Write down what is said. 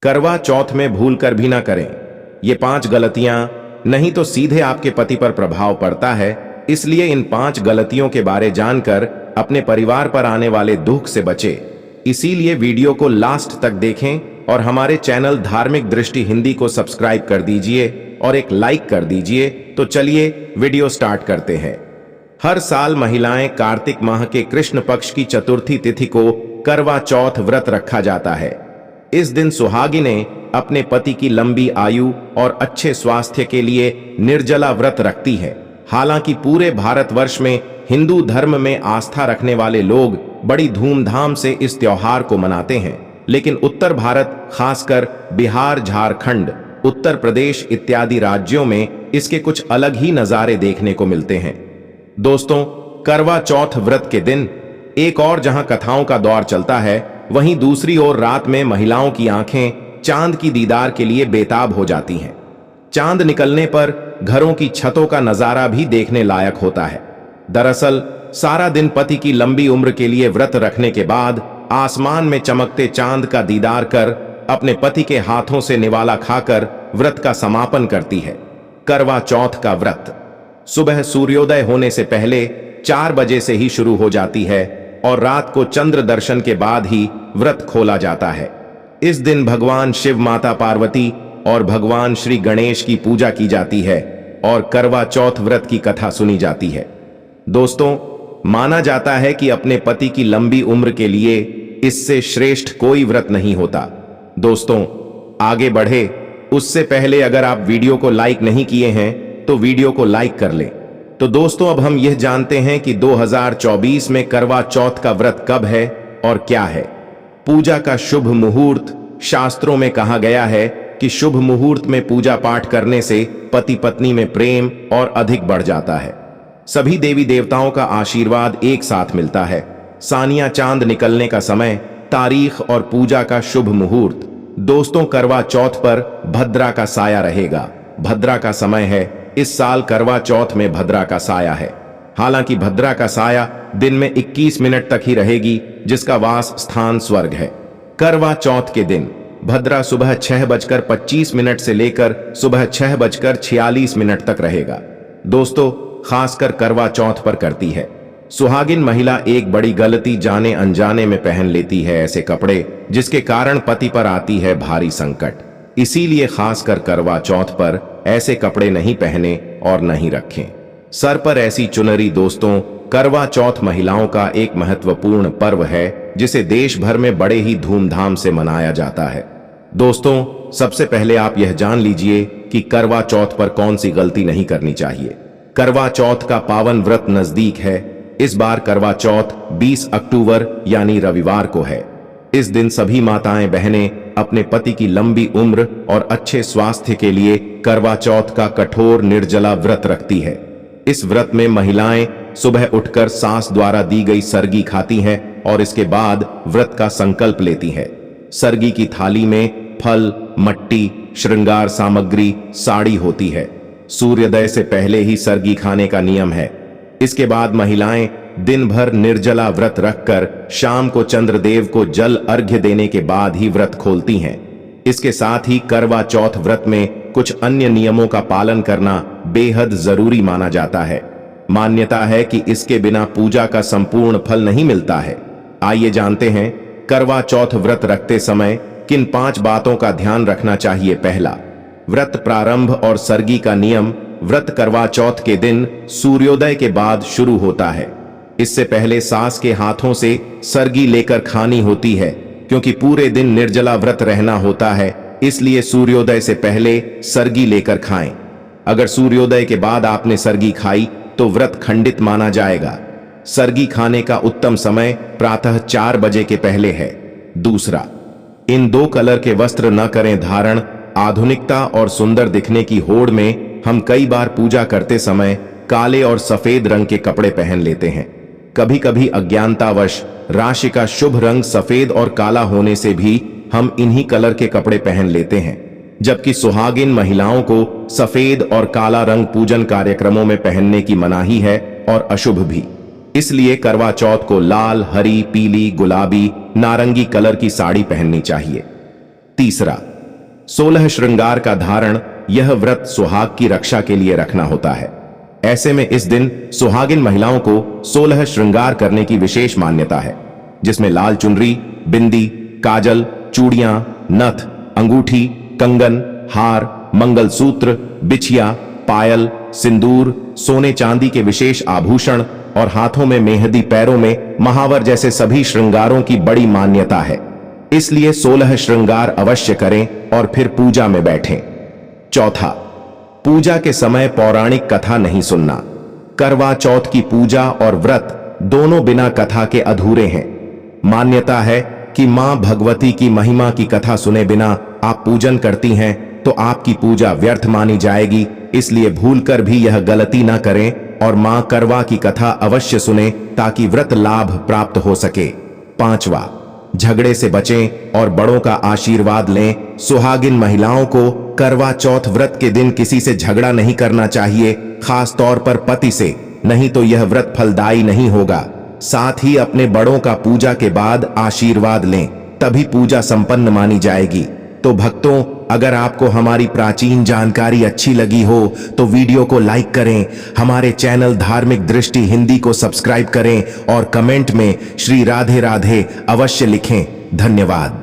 करवा चौथ में भूल कर भी ना करें। ये 5 गलतियां, नहीं तो सीधे आपके पति पर प्रभाव पड़ता है। इसलिए इन 5 गलतियों के बारे जानकर अपने परिवार पर आने वाले दुख से बचे। इसीलिए वीडियो को लास्ट तक देखें और हमारे चैनल धार्मिक दृष्टि हिंदी को सब्सक्राइब कर दीजिए और एक लाइक कर दीजिए। तो चलिए वीडियो स्टार्ट करते हैं। हर साल महिलाएं कार्तिक माह के कृष्ण पक्ष की चतुर्थी तिथि को करवा चौथ व्रत रखा जाता है। इस दिन सुहागिनें अपने पति की लंबी आयु और अच्छे स्वास्थ्य के लिए निर्जला व्रत रखती है। हालांकि पूरे भारतवर्ष में हिंदू धर्म में आस्था रखने वाले लोग बड़ी धूमधाम से इस त्योहार को मनाते हैं, लेकिन उत्तर भारत, खासकर बिहार, झारखंड, उत्तर प्रदेश इत्यादि राज्यों में इसके कुछ अलग ही नजारे देखने को मिलते हैं। दोस्तों, करवा चौथ व्रत के दिन एक और जहां कथाओं का दौर चलता है, वहीं दूसरी ओर रात में महिलाओं की आंखें चांद की दीदार के लिए बेताब हो जाती हैं। चांद निकलने पर घरों की छतों का नजारा भी देखने लायक होता है। दरअसल सारा दिन पति की लंबी उम्र के लिए व्रत रखने के बाद आसमान में चमकते चांद का दीदार कर अपने पति के हाथों से निवाला खाकर व्रत का समापन करती है। करवा चौथ का व्रत सुबह सूर्योदय होने से पहले 4 बजे से ही शुरू हो जाती है और रात को चंद्र दर्शन के बाद ही व्रत खोला जाता है। इस दिन भगवान शिव, माता पार्वती और भगवान श्री गणेश की पूजा की जाती है और करवा चौथ व्रत की कथा सुनी जाती है। दोस्तों, माना जाता है कि अपने पति की लंबी उम्र के लिए इससे श्रेष्ठ कोई व्रत नहीं होता। दोस्तों, आगे बढ़े उससे पहले अगर आप वीडियो को लाइक नहीं किए हैं तो वीडियो को लाइक कर लें। तो दोस्तों, अब हम यह जानते हैं कि 2024 में करवा चौथ का व्रत कब है और क्या है। पूजा का शुभ मुहूर्त। शास्त्रों में कहा गया है कि शुभ मुहूर्त में पूजा पाठ करने से पति पत्नी में प्रेम और अधिक बढ़ जाता है। सभी देवी देवताओं का आशीर्वाद एक साथ मिलता है। सानिया चांद निकलने का समय, तारीख और पूजा का शुभ मुहूर्त। दोस्तों, करवा चौथ पर भद्रा का साया रहेगा। भद्रा का समय है। इस साल करवा चौथ में भद्रा का साया है। हालांकि भद्रा का साया दिन में 21 मिनट तक ही रहेगी, जिसका वास स्थान स्वर्ग है। करवा चौथ के दिन भद्रा सुबह 6:25 से लेकर सुबह 6:46 तक रहेगा। दोस्तों, खासकर करवा चौथ पर करती है सुहागिन महिला एक बड़ी गलती जाने अनजाने में पहन लेती है ऐसे कपड़े जिसके कारण पति पर आती है भारी संकट। इसीलिए खासकर करवा चौथ पर ऐसे कपड़े नहीं पहने और नहीं रखें। सर पर ऐसी चुनरी। दोस्तों, करवा चौथ महिलाओं का एक महत्वपूर्ण पर्व है जिसे देश भर में बड़े ही धूमधाम से मनाया जाता है। दोस्तों, सबसे पहले आप यह जान लीजिए कि करवा चौथ पर कौन सी गलती नहीं करनी चाहिए। करवा चौथ का पावन व्रत नजदीक है। इस बार करवा चौथ 20 अक्टूबर यानी रविवार को है। इस दिन सभी माताएं बहनें अपने पति की लंबी उम्र और अच्छे स्वास्थ्य के लिए करवा चौथ का कठोर निर्जला व्रत रखती है। इस व्रत में महिलाएं सुबह उठकर सास द्वारा दी गई सरगी खाती हैं और इसके बाद व्रत का संकल्प लेती हैं। सरगी की थाली में फल, मट्टी, श्रृंगार सामग्री, साड़ी होती है। सूर्योदय से पहले ही सरगी खाने का नियम है। इसके बाद महिलाएं दिन भर निर्जला व्रत रखकर शाम को चंद्रदेव को जल अर्घ्य देने के बाद ही व्रत खोलती हैं। इसके साथ ही करवा चौथ व्रत में कुछ अन्य नियमों का पालन करना बेहद जरूरी माना जाता है। मान्यता है कि इसके बिना पूजा का संपूर्ण फल नहीं मिलता है। आइए जानते हैं करवा चौथ व्रत रखते समय किन 5 बातों का ध्यान रखना चाहिए। पहला, व्रत प्रारंभ और सरगी का नियम। व्रत करवा चौथ के दिन सूर्योदय के बाद शुरू होता है। इससे पहले सास के हाथों से सरगी लेकर खानी होती है, क्योंकि पूरे दिन निर्जला व्रत रहना होता है। इसलिए सूर्योदय से पहले सरगी लेकर खाएं। अगर सूर्योदय के बाद आपने सरगी खाई तो व्रत खंडित माना जाएगा। सरगी खाने का उत्तम समय प्रातः 4 बजे के पहले है। दूसरा, इन 2 कलर के वस्त्र न करें धारण। आधुनिकता और सुंदर दिखने की होड़ में हम कई बार पूजा करते समय काले और सफेद रंग के कपड़े पहन लेते हैं। कभी कभी अज्ञानतावश राशि का शुभ रंग सफेद और काला होने से भी हम इन्हीं कलर के कपड़े पहन लेते हैं, जबकि सुहागिन महिलाओं को सफेद और काला रंग पूजन कार्यक्रमों में पहनने की मनाही है और अशुभ भी। इसलिए करवा चौथ को लाल, हरी, पीली, गुलाबी, नारंगी कलर की साड़ी पहननी चाहिए। तीसरा, 16 श्रृंगार का धारण यह व्रत सुहाग की रक्षा के लिए रखना होता है। ऐसे में इस दिन सुहागिन महिलाओं को 16 श्रृंगार करने की विशेष मान्यता है, जिसमें लाल चुनरी, बिंदी, काजल, चूड़ियां, नथ, अंगूठी, कंगन, हार, मंगलसूत्र, बिछिया, पायल, सिंदूर, सोने चांदी के विशेष आभूषण और हाथों में मेहंदी, पैरों में महावर जैसे सभी श्रृंगारों की बड़ी मान्यता है। इसलिए 16 श्रृंगार अवश्य करें और फिर पूजा में बैठें। चौथा, पूजा के समय पौराणिक कथा नहीं सुनना। करवा चौथ की पूजा और व्रत दोनों बिना कथा के अधूरे हैं। मान्यता है कि मां भगवती की महिमा की कथा सुने बिना आप पूजन करती हैं तो आपकी पूजा व्यर्थ मानी जाएगी। इसलिए भूलकर भी यह गलती न करें और मां करवा की कथा अवश्य सुने ताकि व्रत लाभ प्राप्त हो सके। पांचवा, झगड़े से बचें और बड़ों का आशीर्वाद लें। सुहागिन महिलाओं को करवा चौथ व्रत के दिन किसी से झगड़ा नहीं करना चाहिए, खास तौर पर पति से, नहीं तो यह व्रत फलदायी नहीं होगा। साथ ही अपने बड़ों का पूजा के बाद आशीर्वाद लें, तभी पूजा संपन्न मानी जाएगी। तो भक्तों, अगर आपको हमारी प्राचीन जानकारी अच्छी लगी हो तो वीडियो को लाइक करें, हमारे चैनल धार्मिक दृष्टि हिंदी को सब्सक्राइब करें और कमेंट में श्री राधे राधे अवश्य लिखें। धन्यवाद।